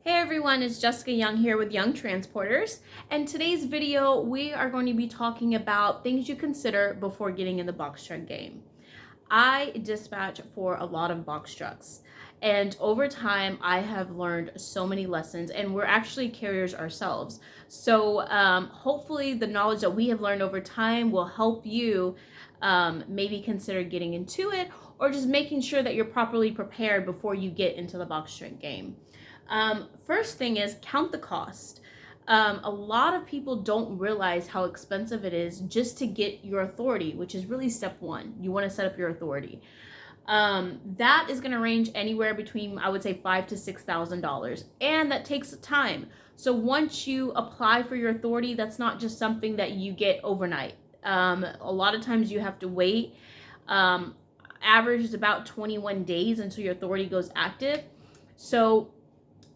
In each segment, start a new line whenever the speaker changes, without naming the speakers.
Hey everyone, it's Jessica Young here with Young Transporters, and today's video we are going to be talking about things you consider before getting in the box truck game. I dispatch for a lot of box trucks, and over time I have learned so many lessons, and we're actually carriers ourselves. So hopefully the knowledge that we have learned over time will help you maybe consider getting into it, or just making sure that you're properly prepared before you get into the box truck game. First thing is count the cost. A lot of people don't realize how expensive it is just to get your authority, which is really step one. You want to set up your authority. That is going to range anywhere between, I would say, $5,000 to $6,000, and that takes time. So once you apply for your authority, that's not just something that you get overnight. A lot of times you have to wait. Average is about 21 days until your authority goes active. So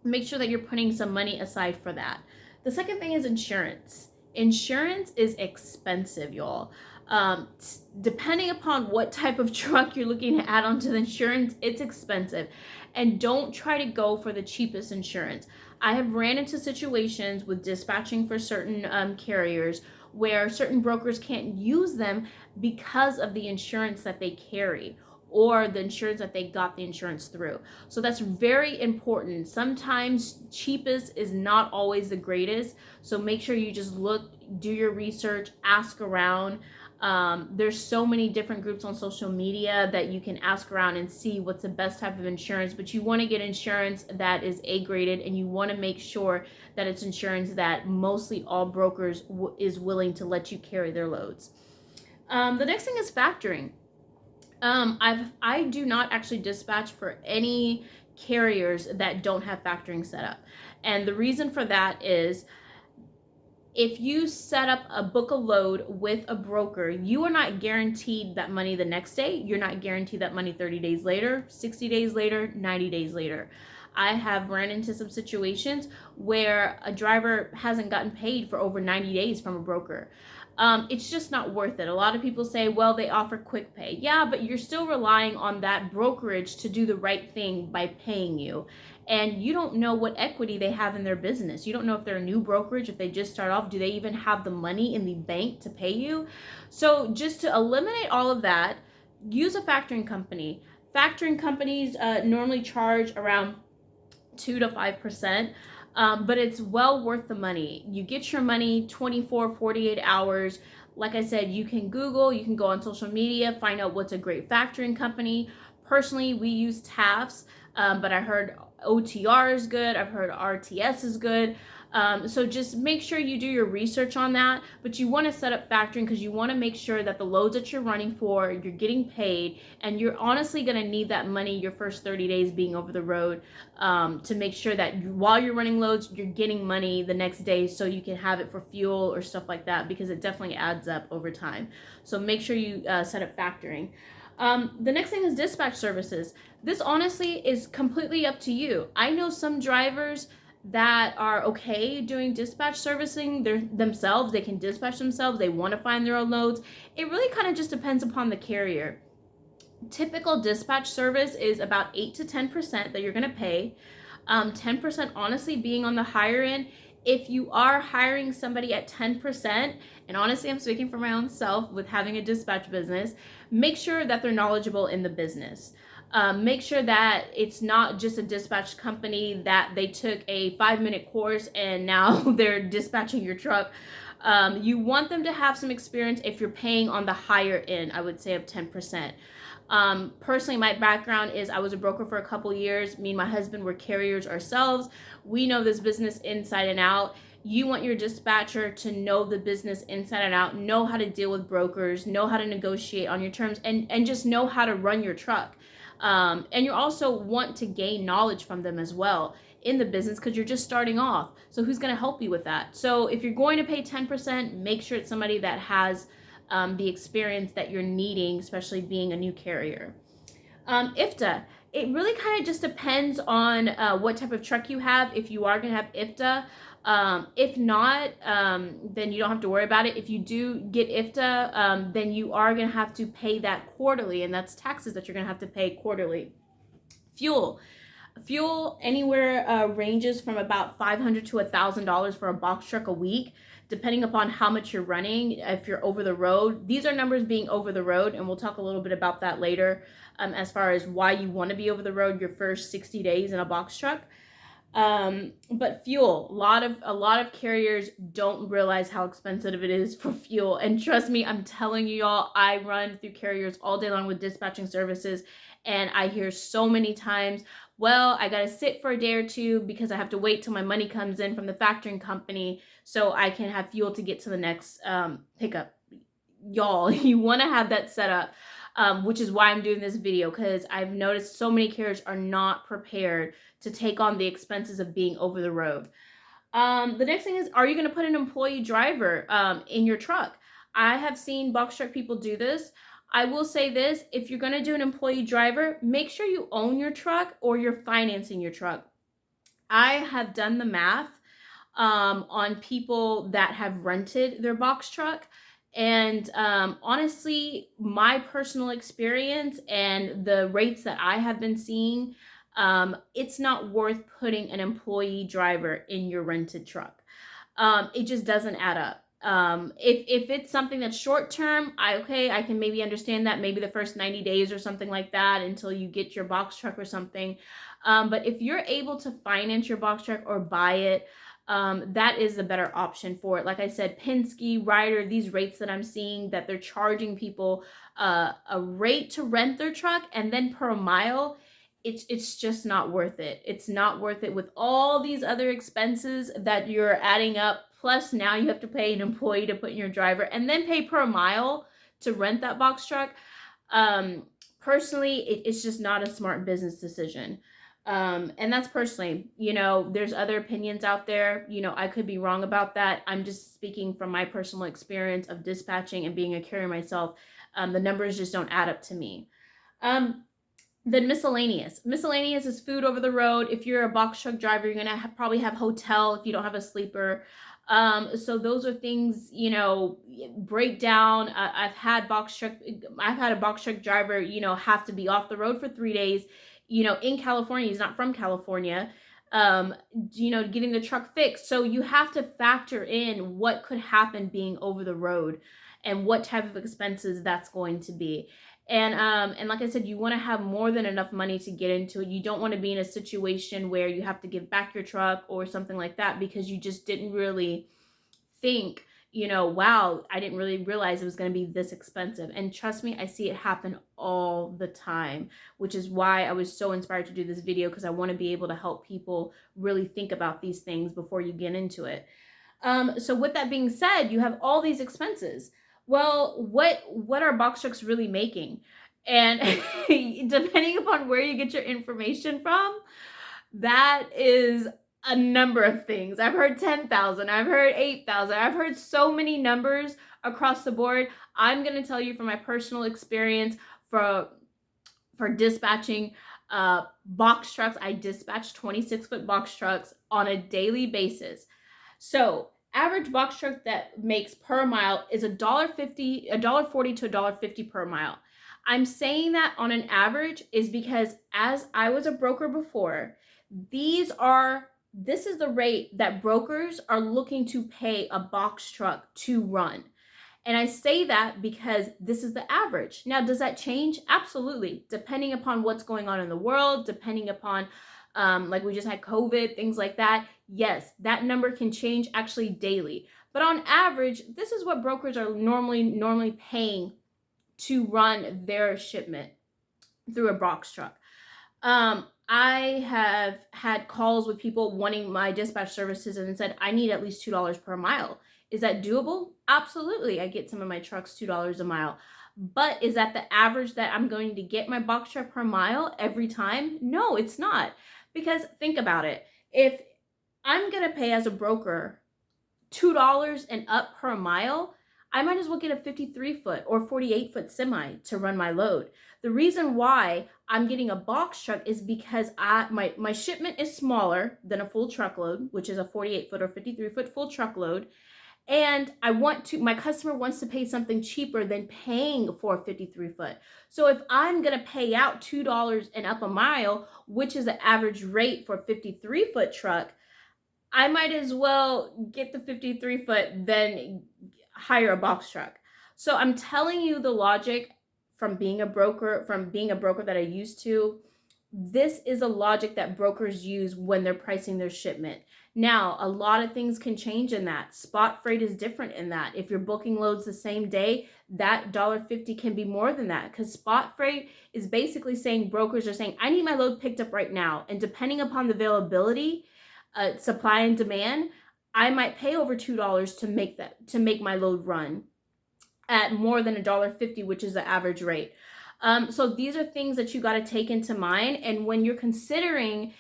make sure that you're putting some money aside for that. The second thing is insurance. Insurance is expensive, y'all. Depending upon what type of truck you're looking to add onto the insurance, it's expensive. And don't try to go for the cheapest insurance. I have ran into situations with dispatching for certain carriers where certain brokers can't use them because of the insurance that they carry, or the insurance that they got the insurance through. So that's very important. Sometimes cheapest is not always the greatest. So make sure you just look, do your research, ask around. There's so many different groups on social media that you can ask around and see what's the best type of insurance, but you want to get insurance that is A graded, and you want to make sure that it's insurance that mostly all brokers is willing to let you carry their loads. The next thing is factoring. I do not actually dispatch for any carriers that don't have factoring set up. And the reason for that is if you set up a book a load with a broker, you are not guaranteed that money the next day. You're not guaranteed that money 30 days later, 60 days later, 90 days later. I have ran into some situations where a driver hasn't gotten paid for over 90 days from a broker. It's just not worth it. A lot of people say, well, they offer quick pay. Yeah, but you're still relying on that brokerage to do the right thing by paying you. And you don't know what equity they have in their business. You don't know if they're a new brokerage, if they just start off, do they even have the money in the bank to pay you? So just to eliminate all of that, use a factoring company. Factoring companies normally charge around 2 to 5%. But it's well worth the money. You get your money 24, 48 hours. Like I said, you can Google, you can go on social media, find out what's a great factoring company. Personally, we use TAFs, but I heard OTR is good. I've heard RTS is good. So just make sure you do your research on that, but you want to set up factoring because you want to make sure that the loads that you're running for, you're getting paid, and you're honestly going to need that money your first 30 days being over the road to make sure that while you're running loads, you're getting money the next day so you can have it for fuel or stuff like that, because it definitely adds up over time. So make sure you set up factoring. The next thing is dispatch services. This honestly is completely up to you. I know some drivers that are okay doing dispatch servicing themselves. They can dispatch themselves. They want to find their own loads. It really kind of just depends upon the carrier. Typical dispatch service is about 8 to 10% that you're going to pay. 10% honestly being on the higher end. If you are hiring somebody at 10%, and honestly I'm speaking for my own self with having a dispatch business, make sure that they're knowledgeable in the business. Make sure that it's not just a dispatch company that they took a 5-minute course and now they're dispatching your truck. You want them to have some experience if you're paying on the higher end, I would say, of 10%. Personally, my background is I was a broker for a couple years. Me and my husband were carriers ourselves. We know this business inside and out. You want your dispatcher to know the business inside and out, know how to deal with brokers, know how to negotiate on your terms, and just know how to run your truck. And you also want to gain knowledge from them as well in the business because you're just starting off. So who's going to help you with that? So if you're going to pay 10%, make sure it's somebody that has the experience that you're needing, especially being a new carrier. IFTA, it really kind of just depends on what type of truck you have. If you are going to have IFTA, if not, then you don't have to worry about it. If you do get IFTA, then you are going to have to pay that quarterly, and that's taxes that you're going to have to pay quarterly. Fuel. Fuel anywhere ranges from about $500 to $1,000 for a box truck a week, depending upon how much you're running. If you're over the road, these are numbers being over the road, and we'll talk a little bit about that later, as far as why you want to be over the road your first 60 days in a box truck. But fuel, a lot of carriers don't realize how expensive it is for fuel. And trust me, I'm telling you all, I run through carriers all day long with dispatching services, and I hear so many times, well, I gotta sit for a day or two because I have to wait till my money comes in from the factoring company so I can have fuel to get to the next pickup. Y'all, you want to have that set up, which is why I'm doing this video, because I've noticed so many carriers are not prepared to take on the expenses of being over the road. The next thing is, are you going to put an employee driver in your truck? I have seen box truck people do this. I will say this, if you're going to do an employee driver, make sure you own your truck or you're financing your truck. I have done the math on people that have rented their box truck. And honestly, my personal experience and the rates that I have been seeing, it's not worth putting an employee driver in your rented truck. It just doesn't add up. If it's something that's short term, I can maybe understand that, maybe the first 90 days or something like that until you get your box truck or something. But if you're able to finance your box truck or buy it, that is the better option for it. Like I said, Penske, Ryder, these rates that I'm seeing that they're charging people a rate to rent their truck, and then per mile, it's just not worth it. It's not worth it with all these other expenses that you're adding up. Plus now you have to pay an employee to put in your driver and then pay per mile to rent that box truck. Personally, it's just not a smart business decision. And that's personally, there's other opinions out there. I could be wrong about that. I'm just speaking from my personal experience of dispatching and being a carrier myself. The numbers just don't add up to me. Then miscellaneous. Miscellaneous is food over the road. If you're a box truck driver, you're gonna probably have hotel if you don't have a sleeper. So those are things, breakdown. I've had a box truck driver, have to be off the road for 3 days, in California. He's not from California. Getting the truck fixed. So you have to factor in what could happen being over the road and what type of expenses that's going to be. And like I said, you want to have more than enough money to get into it. You don't want to be in a situation where you have to give back your truck or something like that because you just didn't really think, wow, I didn't really realize it was going to be this expensive. And trust me, I see it happen all the time, which is why I was so inspired to do this video, because I want to be able to help people really think about these things before you get into it. So with that being said, you have all these expenses. Well, what are box trucks really making? And depending upon where you get your information from, that is a number of things. I've heard 10,000, I've heard 8,000, I've heard so many numbers across the board. I'm going to tell you from my personal experience for dispatching box trucks. I dispatch 26-foot box trucks on a daily basis. So average box truck that makes per mile is $1.40 to $1.50 per mile. I'm saying that on an average is because as I was a broker before, this is the rate that brokers are looking to pay a box truck to run. And I say that because this is the average. Now, does that change? Absolutely. Depending upon what's going on in the world, depending upon like we just had COVID, things like that. Yes, that number can change actually daily. But on average, this is what brokers are normally paying to run their shipment through a box truck. I have had calls with people wanting my dispatch services and said, I need at least $2 per mile. Is that doable? Absolutely. I get some of my trucks $2 a mile. But is that the average that I'm going to get my box truck per mile every time? No, it's not. Because think about it. If I'm going to pay as a broker $2 and up per mile, I might as well get a 53-foot or 48-foot semi to run my load. The reason why I'm getting a box truck is because my shipment is smaller than a full truckload, which is a 48-foot or 53-foot full truckload. And my customer wants to pay something cheaper than paying for a 53 foot. So if I'm going to pay out $2 and up a mile, which is the average rate for a 53 foot truck, I might as well get the 53 foot than hire a box truck. So I'm telling you the logic from being a broker that I used to. This is a logic that brokers use when they're pricing their shipment. Now, a lot of things can change in that. Spot freight is different in that. If you're booking loads the same day, that $1.50 can be more than that, because spot freight is basically saying, brokers are saying, I need my load picked up right now. And depending upon the availability, supply and demand, I might pay over $2 to make my load run at more than $1.50, which is the average rate. So these are things that you got to take into mind. And when you're considering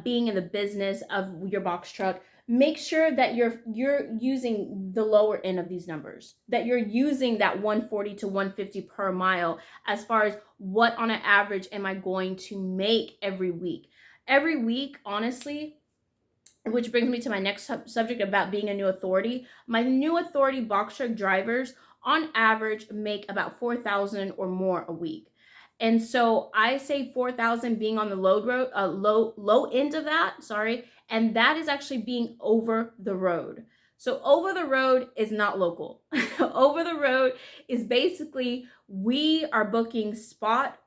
being in the business of your box truck, make sure that you're using the lower end of these numbers, that you're using that 140 to 150 per mile as far as what on an average am I going to make every week. Every week, honestly, which brings me to my next subject about being a new authority. My new authority box truck drivers on average make about 4,000 or more a week. And so I say 4,000 being on the low end of that, sorry, and that is actually being over the road. So over the road is not local. Over the road is basically we are booking spot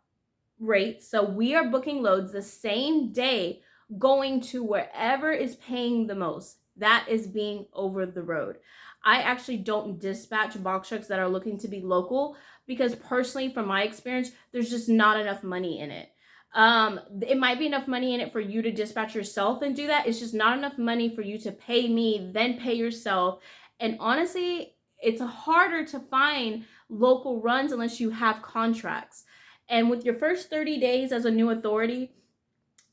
rates. So we are booking loads the same day, going to wherever is paying the most. That is being over the road. I actually don't dispatch box trucks that are looking to be local, because personally, from my experience, there's just not enough money in it. It might be enough money in it for you to dispatch yourself and do that. It's just not enough money for you to pay me, then pay yourself. And honestly, it's harder to find local runs unless you have contracts. And with your first 30 days as a new authority,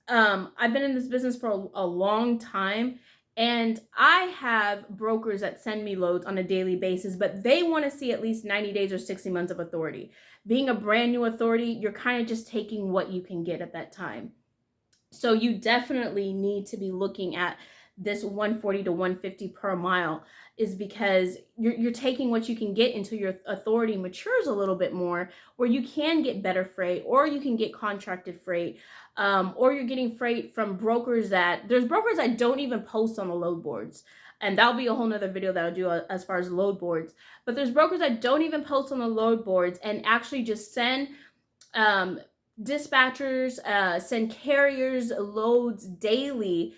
I've been in this business for a long time, and I have brokers that send me loads on a daily basis, but they want to see at least 90 days or 60 months of authority. Being a brand new authority, you're kind of just taking what you can get at that time. So you definitely need to be looking at this 140 to 150 per mile, is because you're taking what you can get until your authority matures a little bit more, where you can get better freight, or you can get contracted freight, or you're getting freight from brokers there's brokers that don't even post on the load boards. And that'll be a whole nother video that I'll do as far as load boards. But there's brokers that don't even post on the load boards and actually just send dispatchers, send carriers loads daily,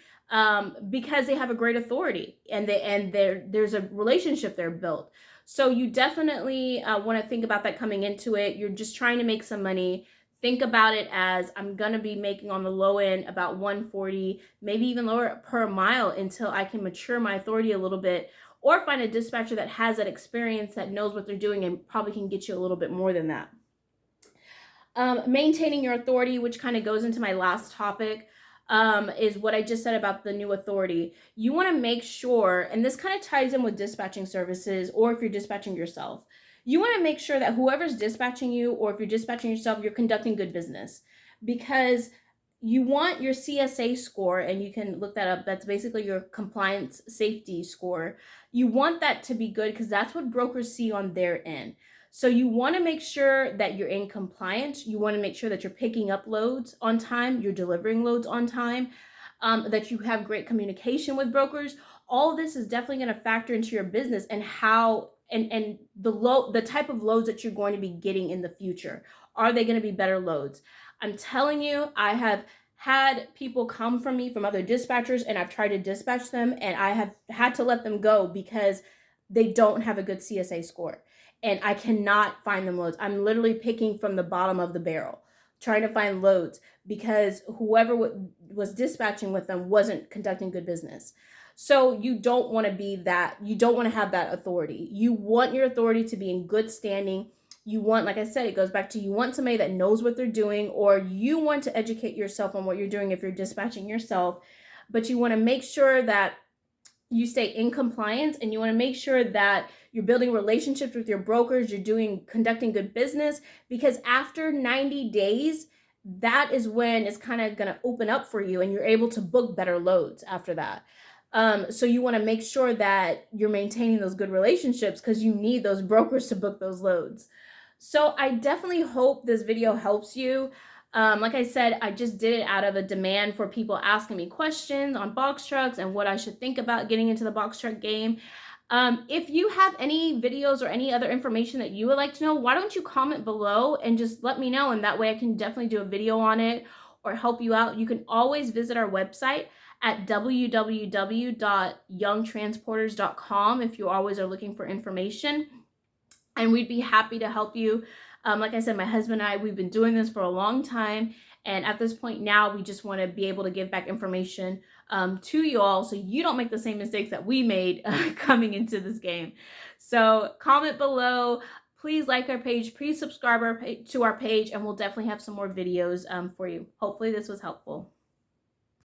because they have a great authority, and there's a relationship there built. So you definitely want to think about that coming into it. You're just trying to make some money. Think about it as, I'm going to be making on the low end about 140, maybe even lower per mile, until I can mature my authority a little bit, or find a dispatcher that has that experience, that knows what they're doing, and probably can get you a little bit more than that. Maintaining your authority, which kind of goes into my last topic, is what I just said about the new authority. You want to make sure, and this kind of ties in with dispatching services, or if you're dispatching yourself, you want to make sure that whoever's dispatching you, or if you're dispatching yourself, you're conducting good business, because you want your CSA score, and you can look that up. That's basically your compliance safety score. You want that to be good, because that's what brokers see on their end. So you want to make sure that you're in compliance. You want to make sure that you're picking up loads on time, you're delivering loads on time, that you have great communication with brokers. All of this is definitely going to factor into your business, and how and the type of loads that you're going to be getting in the future. Are they going to be better loads? I'm telling you, I have had people come from me from other dispatchers, and I've tried to dispatch them, and I have had to let them go because they don't have a good CSA score. And I cannot find them loads. I'm literally picking from the bottom of the barrel, trying to find loads, because whoever was dispatching with them wasn't conducting good business. So you don't want to be that. You don't want to have that authority. You want your authority to be in good standing. You want, like I said, it goes back to, you want somebody that knows what they're doing, or you want to educate yourself on what you're doing if you're dispatching yourself. But you want to make sure that you stay in compliance, and you want to make sure that you're building relationships with your brokers, you're conducting good business, because after 90 days, that is when it's kind of going to open up for you, and you're able to book better loads after that. So you want to make sure that you're maintaining those good relationships because you need those brokers to book those loads. So I definitely hope this video helps you. Like I said, I just did it out of a demand for people asking me questions on box trucks and what I should think about getting into the box truck game. If you have any videos or any other information that you would like to know, why don't you comment below and just let me know, and that way I can definitely do a video on it or help you out. You can always visit our website at www.youngtransporters.com if you always are looking for information, and we'd be happy to help you. Like I said, my husband and I, we've been doing this for a long time, and at this point now, we just want to be able to give back information to you all so you don't make the same mistakes that we made coming into this game. So comment below. Please like our page, please subscribe to our page, and we'll definitely have some more videos for you. Hopefully this was helpful.